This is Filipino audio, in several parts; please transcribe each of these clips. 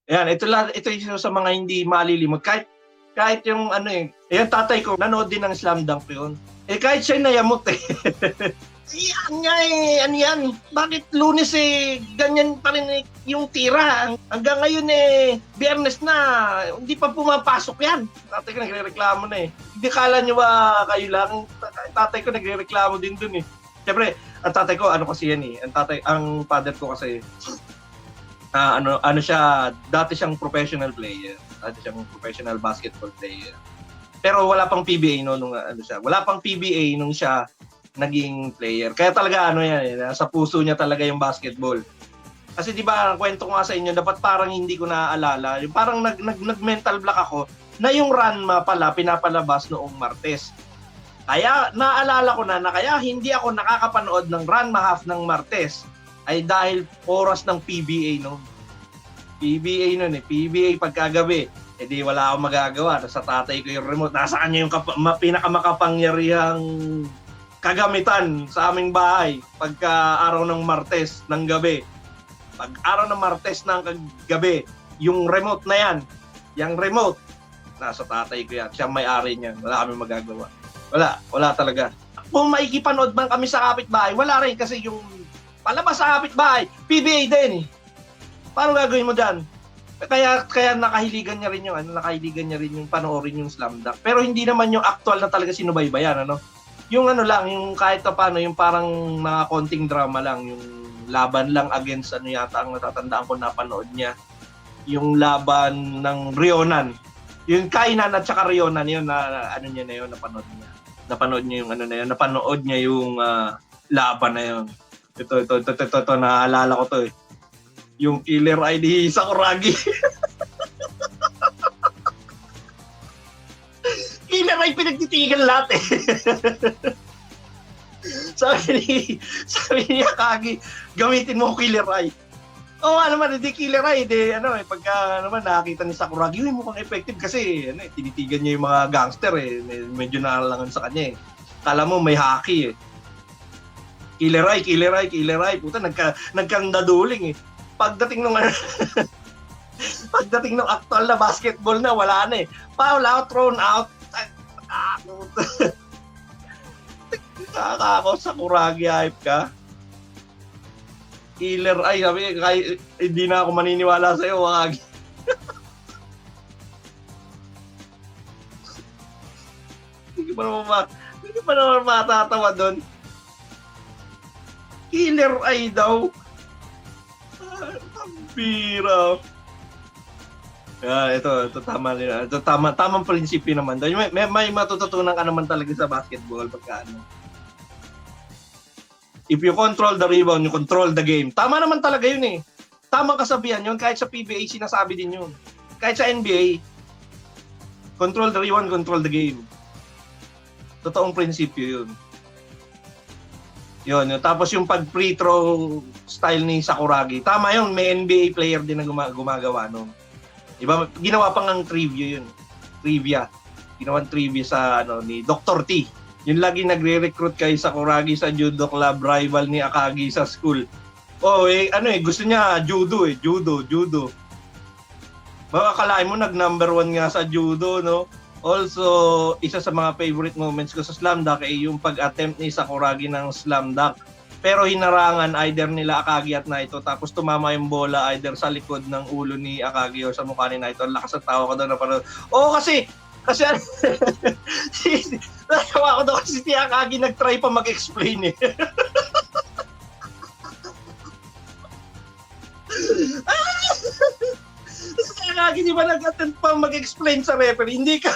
Ayan, ito isa sa mga hindi malilimot. Kahit yung ano eh, yung tatay ko, nanood din ng Slam Dunk yun. Eh kahit siya nayamot eh. Yan nga eh, ano yan? Bakit Lunes eh, ganyan pa rin eh, yung tira? Hanggang ngayon eh, Biyernes na, hindi pa pumapasok yan. Tatay ko nagre-reklamo na eh. Hindi kala nyo ba kayo lang? Tatay ko nagre-reklamo din dun eh. Siyempre, ang tatay ko, ano kasi yan eh. Ang father ko kasi, ano siya, dati siyang professional player. Dati siyang professional basketball player. Pero wala pang PBA no nung ano siya. Wala pang PBA nung siya naging player. Kaya talaga ano yan, sa puso niya talaga yung basketball. Kasi 'di ba, kwento ko nga sa inyo, dapat parang hindi ko naaalala, yung parang nag-mental block ako na yung Ranma pala pinapalabas noong Martes. Kaya naalala ko na kaya hindi ako nakakapanood ng Ranma half ng Martes ay dahil oras ng PBA no. PBA noon eh, PBA pagkagabi. Eh di wala akong magagawa. Sa tatay ko yung remote. Nasa kanya yung pinakamakapangyarihang kagamitan sa aming bahay pagka araw ng Martes ng gabi. Pag araw ng Martes ng gabi, yung remote na yan, yung remote, nasa tatay ko yan. Siya may-ari niyan. Wala kami magagawa. Wala talaga. Kung maikipanood man kami sa kapitbahay, wala rin kasi yung palabas sa kapitbahay, PBA din eh. Paano gagawin mo dyan? Kaya nakahiligan niya rin yung panoorin yung Slam Dunk. Pero hindi naman yung actual na talaga sinubaybayan, ano? Yung ano lang, yung kahit paano, yung parang mga konting drama lang, yung laban lang against ano yata ang natatandaan ko napanood niya. Yung laban ng Rionan. Yung Kainan at saka Rionan, yun na ano niya na yun, napanood niya. Napanood niya yung ano na yun, napanood niya yung laban na yun. Ito, naalala ko to eh. Yung killer ID Sakuragi. Killer ay pinagtitigan lahat eh. sabi ni Akagi, gamitin mo killer eye. Oo nga naman, hindi killer eye. Pagka naman nakakita ni Sakuragi, yun mukhang effective kasi tinitigan niya yung mga gangster eh. Medyo naalangan sa kanya eh. Kala mo may haki eh. Killer eye. Puta, nagkang daduling eh. Pagdating nung actual na basketball na, wala na eh. Foul out, thrown out. Nakakako sa Kuragi, hype ka. Killer ay, sabi, kahit hindi na ako maniniwala sa'yo, Wakagi. Hindi pa naman matatawa doon. Killer ay daw. Pira. Ito tama rin. Ito tamang prinsipyo naman. May matututunan ka naman talaga sa basketball pagka ano. If you control the rebound, you control the game. Tama naman talaga yun eh. Tamang kasabihan yun. Kahit sa PBA, sinasabi din yun. Kahit sa NBA, control the rebound, control the game. Totoong prinsipyo yun. Yun. Tapos yung pag-free throw style ni Sakuragi, tama yun, may NBA player din na gumagawa no. Diba, ginawa pa ngang trivia yun. Ginawang trivia sa ni Dr. T. Yung lagi nagre-recruit kay Sakuragi sa judo club, rival ni Akagi sa school. Gusto niya judo. Makakalain mo nag-number 1 nga sa judo, no? Also, isa sa mga favorite moments ko sa Slam Dunk ay yung pag-attempt ni Sakuragi ng Slam Dunk. Pero hinarangan either nila Akagi at Naito, tapos tumama yung bola either sa likod ng ulo ni Akagi o sa mukha ni Naito. Lakas at tawa ko doon na parang, kasi natawa ko doon kasi si Akagi nag-try pa mag-explain eh. Akagi, di ba nag-attempt pa mag-explain sa referee? Hindi ka,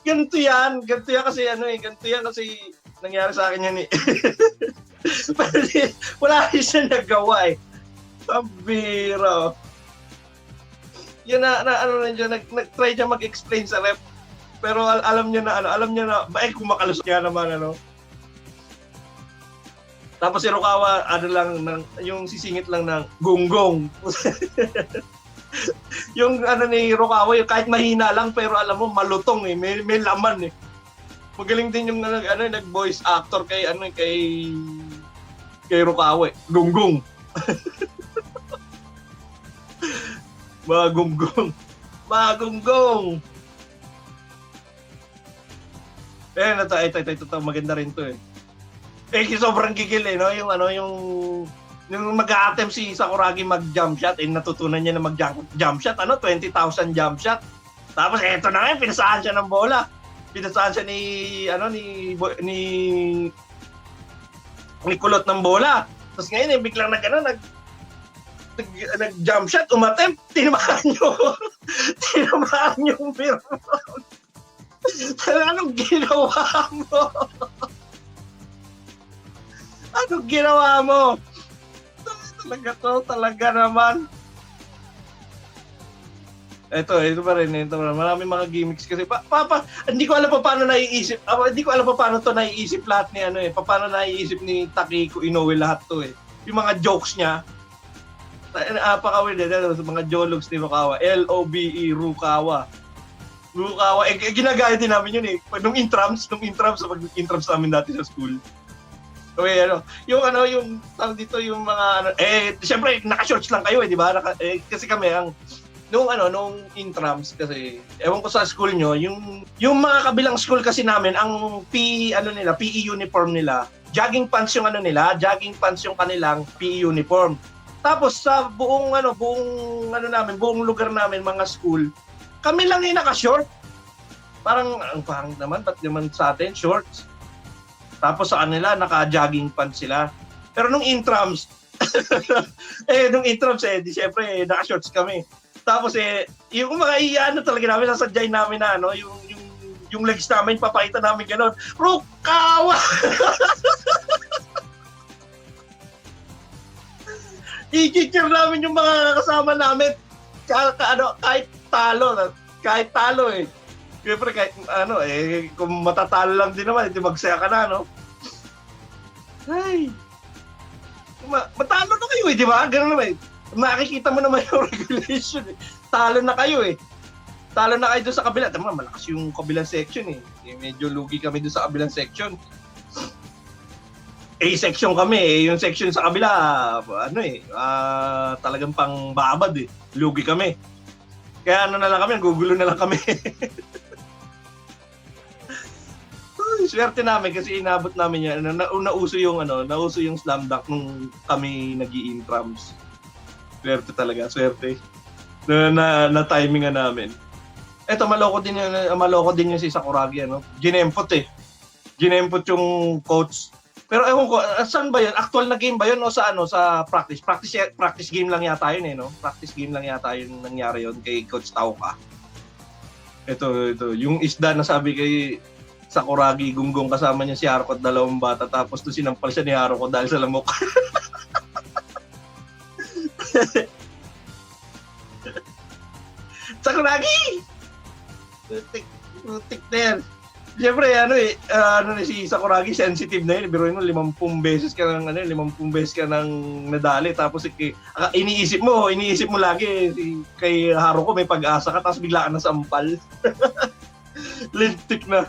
ganito yan kasi ganito yan kasi nangyari sa akin yan eh. Wala rin siya nagawa eh. Pabiro. Yun nag-try siya mag-explain sa ref. Pero alam niya na, kumakalusot niya naman, Tapos si Rukawa, yung sisingit lang ng gunggong. Yung ni Rukawa, yung kahit mahina lang, pero alam mo, malutong eh, may laman eh. Magaling din yung nag-voice actor kay Rukawa eh. Gunggong. Mga gunggong. Mga gunggong. Ito, maganda rin to eh. Sobrang gigil eh, no? Yung ano, yung mag-a-attempt si Sakuragi mag-jump shot, natutunan niya na mag-jump shot, 20,000 jump shot. Tapos eto na nga, pinasaan siya ng bola. Pinasaan siya ni kulot ng bola. Tapos ngayon biglang nag-jump shot, umattempt, tinamaan yung mirror. Anong ginawa mo? Anong ginawa mo? Talaga naman. Ito pa rin. Maraming mga gimmicks kasi. Hindi ko alam pa paano naiisip. Hindi ko alam pa paano to naiisip lahat ni paano naiisip ni Takehiko Inoue lahat to eh. Yung mga jokes niya. Napaka-weird mga jologs ni Rukawa. L-O-B-E, Rukawa. Ginagaya din namin yun eh. Nung intrams namin dati sa school. Okay, yung tawag dito yung mga siyempre naka-shorts lang kayo eh, di ba? Kasi kami nung intrams kasi ewan ko sa school nyo, yung mga kabilang school kasi namin ang PE uniform nila, jogging pants yung kanilang PE uniform. Tapos sa buong lugar namin mga school, kami lang yung naka-short. Parang naman, ba't naman sa atin shorts? Tapos sa kanila, naka-jogging pants sila. Pero nung intrams, di syempre, naka-shorts kami. Tapos yung mga talaga namin, sasadyain namin na, yung legs namin, papakita namin gano'n. Rukawa! I-cheer namin yung mga kasama namin. Kahit talo eh. Siyempre kahit kung matatalo lang din naman, magsaya ka na, no? Ay! Matalo na kayo eh, di ba? Ganun naman eh. Makikita mo naman yung regulation eh. Talo na kayo eh. Talo na kayo doon sa kabila. Tama, malakas yung kabilang section eh. Medyo lugi kami doon sa kabilang section. A-section kami eh. Yung section sa kabila, talagang pang babad eh. Lugi kami. Kaya na lang kami, gugulo na lang kami. Swerte namin kasi inabot namin yan. Nauso yung slam dunk nung kami nag-i-intrams. Swerte talaga, swerte. Na-timingan namin. Eto, maloko din yung si Sakuragi, Ginempot eh. Ginempot yung coach. Pero ewan ko, saan ba yun? Actual na game ba yun o sa practice? Practice game lang yata yun eh, no? Practice game lang yata yun nangyari yun kay Coach Tauka. Ito, yung isda na sabi kay Sakuragi, gunggong kasama niya si Haruko at dalawang bata, tapos to sinampal siya ni Haruko dahil sa lamok. Sakuragi! Putik na yan. Siyempre, si Sakuragi, sensitive na yun. Biruin mo, 50 beses ka nang nadali. Tapos, iniisip mo lagi, kay Haruko may pag-asa ka, tapos bigla ka na sampal. Lintik na.